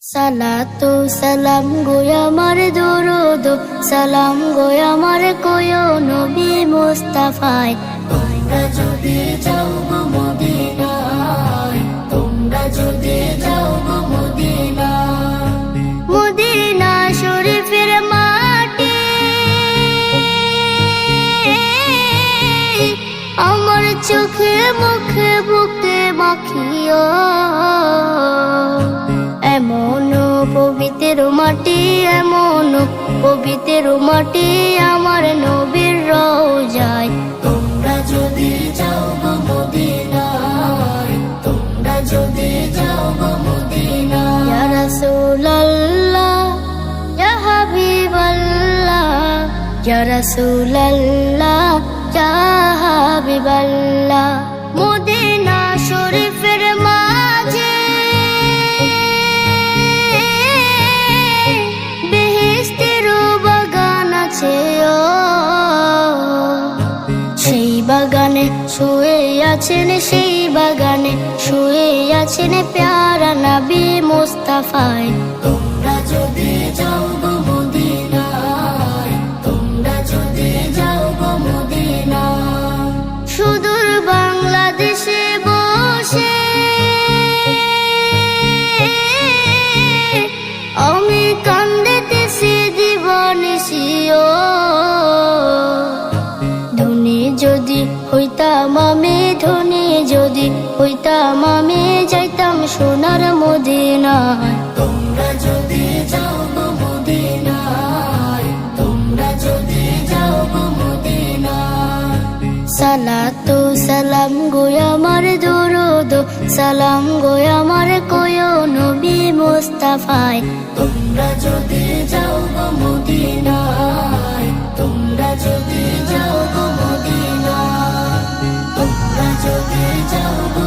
সালাতু সালাম গো আমার দরুদ সালাম গো আমার কোয় নবী মুস্তাফায়। তোমরা যদি যাও গো মদিনায়, তোমরা যদি যাও গো মদিনায়, মদিনা শরীফের মাটি আমার চোখে মুখে বুকে মাখিও। এমন পবিত্র মাটি, এমন পবিত্র মাটি আমার নবীর রওজায়। তোমরা যদি যাও গো মদিনায়, তোমরা যদি যাও গো মদিনায়। ইয়া রাসূলুল্লাহ ইয়া হাবিবাল্লাহ, ইয়া রাসূলুল্লাহ ইয়া হাবিবাল্লাহ। মদিনা শরীফের মাঝে সেই বাগানে শুয়ে আছেন, সেই বাগানে শুয়ে আছেন প্যারা নবী মুস্তাফায়। তোমরা যদি যাও গো মদিনায়, তোমরা যদি যাও গো মদিনায়। সুদূর বাংলাদেশে বসে আমি কান্দিতেছি দিবানিশিও। যদি হইতাম আমি ধনী, যদি হইতাম আমি যাইতাম সোনার মদিনায়। তোমরা যদি যাও গো মদিনায়, তোমরা যদি যাও গো মদিনায়। সালাতু সালাম গো আমার দরুদ সালাম গো আমার কোয় নবী মুস্তাফায়। তোমরা যদি যাও গো মদিনায়, তোমরা যদি যাও গো মদিনায়, তোমরা যদি যাও গো